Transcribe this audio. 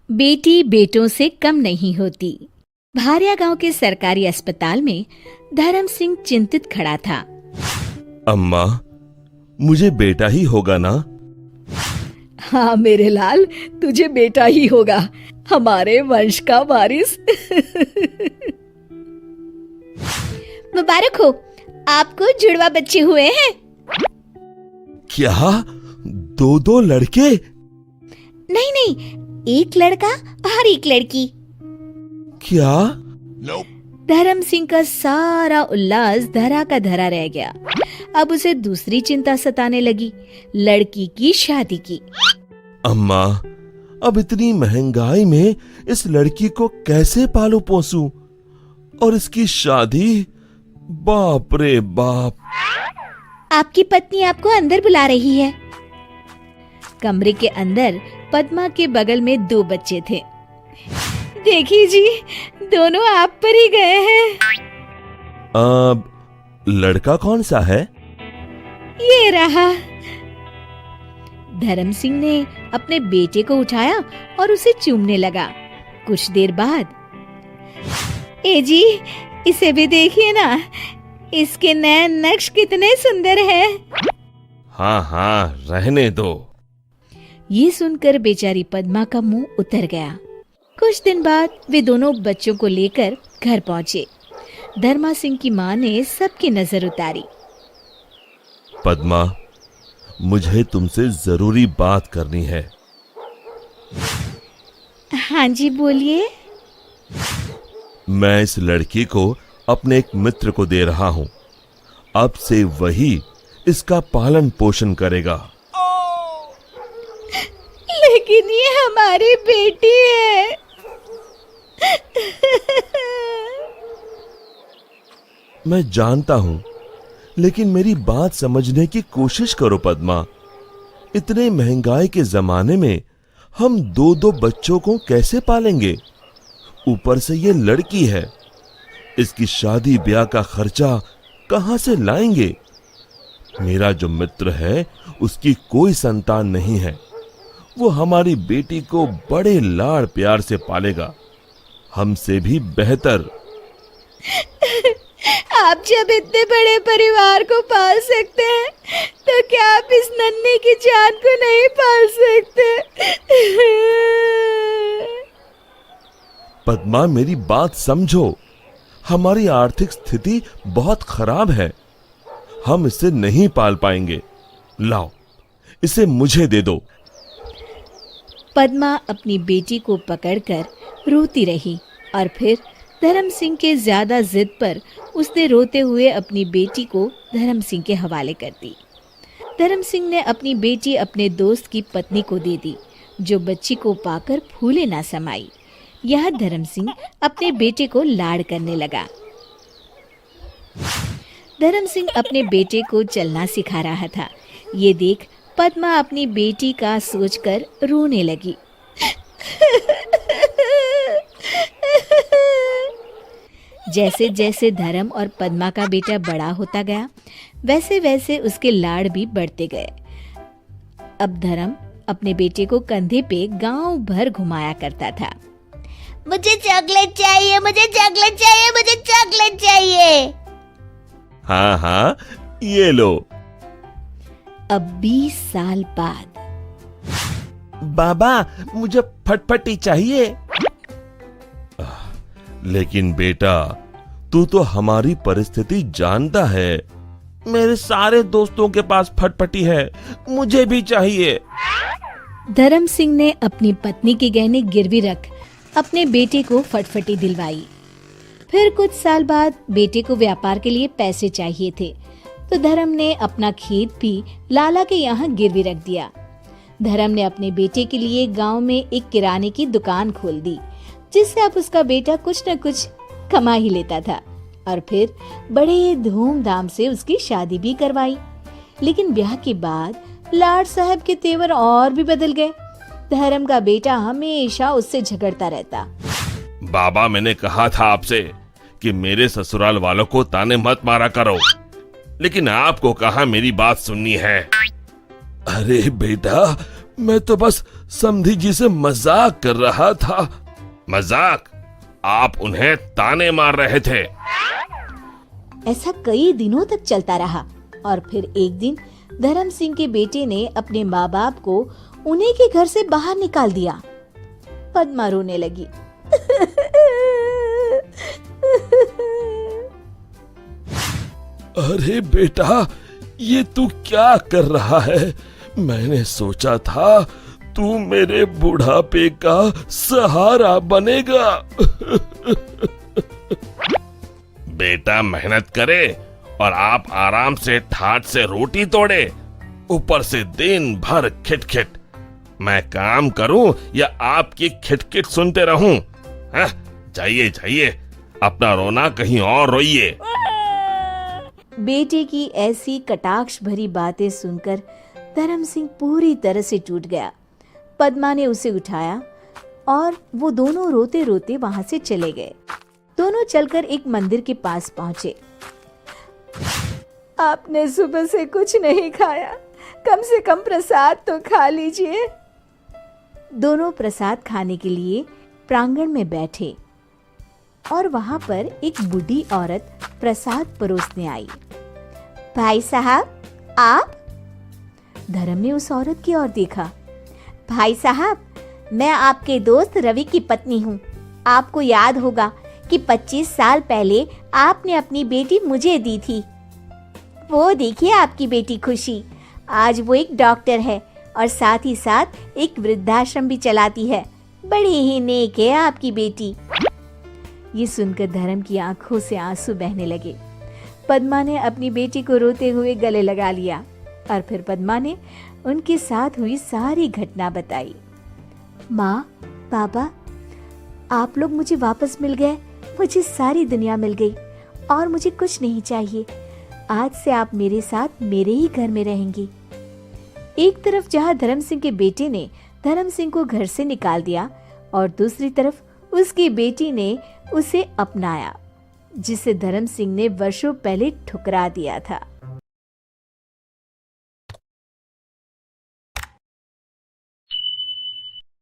बेटी बेटों से कम नहीं होती। भारिया गांव के सरकारी अस्पताल में धर्म सिंह चिंतित खड़ा था। अम्मा, मुझे बेटा ही होगा ना? हाँ मेरे लाल, तुझे बेटा ही होगा, हमारे वंश का वारिस। मुबारक हो, आपको जुड़वा बच्चे हुए हैं। क्या? दो लड़के? नहीं नहीं, एक लड़का और एक लड़की। क्या? धर्म सिंह का सारा उल्लास धरा का धरा रह गया। अब उसे दूसरी चिंता सताने लगी, लड़की की शादी की। अम्मा, अब इतनी महंगाई में इस लड़की को कैसे पालू पोसूं? और इसकी शादी? बाप रे बाप। आपकी पत्नी आपको अंदर बुला रही है। कमरे के अंदर पद्मा के बगल में 2 बच्चे थे। देखिए जी, दोनों आप पर ही गए हैं। अब लड़का कौन सा है? ये रहा। धर्म सिंह ने अपने बेटे को उठाया और उसे चूमने लगा। कुछ देर बाद, ए जी, इसे भी देखिए ना, इसके नैन नक्श कितने सुंदर हैं। हाँ हाँ, रहने दो। ये सुनकर बेचारी पद्मा का मुंह उतर गया। कुछ दिन बाद वे दोनों बच्चों को लेकर घर पहुंचे। धर्मा सिंह की मां ने सबकी नजर उतारी। पद्मा, मुझे तुमसे जरूरी बात करनी है। हाँ जी, बोलिए। मैं इस लड़की को अपने एक मित्र को दे रहा हूं। अब से वही इसका पालन पोषण करेगा। लेकिन ये हमारी बेटी है। मैं जानता हूं, लेकिन मेरी बात समझने की कोशिश करो पद्मा। इतने महंगाई के जमाने में हम 2 बच्चों को कैसे पालेंगे? ऊपर से ये लड़की है, इसकी शादी ब्याह का खर्चा कहां से लाएंगे? मेरा जो मित्र है, उसकी कोई संतान नहीं है। वो हमारी बेटी को बड़े लाड़ प्यार से पालेगा, हमसे भी बेहतर। आप जब इतने बड़े परिवार को पाल सकते हैं, तो क्या आप इस नन्ही की जान को नहीं पाल सकते? पद्मा, मेरी बात समझो। हमारी आर्थिक स्थिति बहुत खराब है, हम इसे नहीं पाल पाएंगे। लाओ, इसे मुझे दे दो। पद्मा अपनी बेटी को पकड़कर रोती रही और फिर धर्म सिंह के ज्यादा जिद पर उसने रोते हुए अपनी बेटी को धर्म सिंह के हवाले कर दी। धर्म सिंह ने अपनी बेटी अपने दोस्त की पत्नी को दे दी, जो बच्ची को पाकर फूले ना समाई। यह धर्म सिंह अपने बेटे को लाड़ करने लगा। धर्म सिंह अपने बेटे को चलना सिखा रहा था। ये देख पद्मा अपनी बेटी का सोचकर रोने लगी। जैसे जैसे धर्म और पद्मा का बेटा बड़ा होता गया, वैसे वैसे उसके लाड़ भी बढ़ते गए। अब धर्म अपने बेटे को कंधे पे गांव भर घुमाया करता था। मुझे चॉकलेट चाहिए, मुझे चॉकलेट चाहिए, मुझे चॉकलेट चाहिए। हाँ हाँ, ये लो। अब 20 साल बाद, बाबा, मुझे फटफटी चाहिए। लेकिन बेटा, तू तो हमारी परिस्थिति जानता है। मेरे सारे दोस्तों के पास फटफटी है, मुझे भी चाहिए। धर्म सिंह ने अपनी पत्नी के गहने गिरवी रख अपने बेटे को फटफटी दिलवाई। फिर कुछ साल बाद बेटे को व्यापार के लिए पैसे चाहिए थे, तो धर्म ने अपना खेत भी लाला के यहाँ गिरवी रख दिया। धर्म ने अपने बेटे के लिए गांव में एक किराने की दुकान खोल दी, जिससे अब उसका बेटा कुछ न कुछ कमा ही लेता था। और फिर बड़े धूमधाम से उसकी शादी भी करवाई। लेकिन ब्याह के बाद लाड साहब के तेवर और भी बदल गए। धर्म का बेटा हमेशा उससे झगड़ता रहता। बाबा, मैंने कहा था आपसे कि मेरे ससुराल वालों को ताने मत मारा करो, लेकिन आपको कहाँ मेरी बात सुननी है। अरे बेटा, मैं तो बस समधी जी से मजाक कर रहा था। मजाक? आप उन्हें ताने मार रहे थे। ऐसा कई दिनों तक चलता रहा और फिर एक दिन धर्म सिंह के बेटे ने अपने माँ बाप को उन्हीं के घर से बाहर निकाल दिया। पद्मा रोने लगी। अरे बेटा, ये तू क्या कर रहा है? मैंने सोचा था तू मेरे बुढ़ापे का सहारा बनेगा। बेटा मेहनत करे और आप आराम से ठाट से रोटी तोड़े, ऊपर से दिन भर खिटखिट। मैं काम करूं या आपकी खिटखिट सुनते रहूं? जाइए जाइए, अपना रोना कहीं और रोइए। बेटे की ऐसी कटाक्ष भरी बातें सुनकर धर्म सिंह पूरी तरह से टूट गया। पद्मा ने उसे उठाया और वो दोनों रोते रोते वहां से चले गए। दोनों चलकर एक मंदिर के पास पहुंचे। आपने सुबह से कुछ नहीं खाया, कम से कम प्रसाद तो खा लीजिए। दोनों प्रसाद खाने के लिए प्रांगण में बैठे और वहां पर एक बूढ़ी औरत प्रसाद परोसने आई। भाई साहब, आप? धर्म ने उस औरत की ओर देखा। भाई साहब, मैं आपके दोस्त रवि की पत्नी हूँ। आपको याद होगा कि 25 साल पहले आपने अपनी बेटी मुझे दी थी। वो देखिए आपकी बेटी खुशी, आज वो एक डॉक्टर है और साथ ही साथ एक वृद्धाश्रम भी चलाती है। बड़ी ही नेक है आपकी बेटी। ये सुनकर धर्म की आंखों से आंसू बहने लगे। पद्मा ने अपनी बेटी को रोते हुए गले लगा लिया और फिर पद्मा ने उनके साथ हुई सारी घटना बताई। माँ, पापा, आप लोग मुझे वापस मिल गए, मुझे सारी दुनिया मिल गई और मुझे कुछ नहीं चाहिए। आज से आप मेरे साथ मेरे ही घर में रहेंगी। एक तरफ जहाँ धर्म सिंह के बेटे ने धर्म सिंह को घर से निकाल दिया और दूसरी तरफ उसकी बेटी ने उसे अपनाया, जिसे धर्म सिंह ने वर्षों पहले ठुकरा दिया था।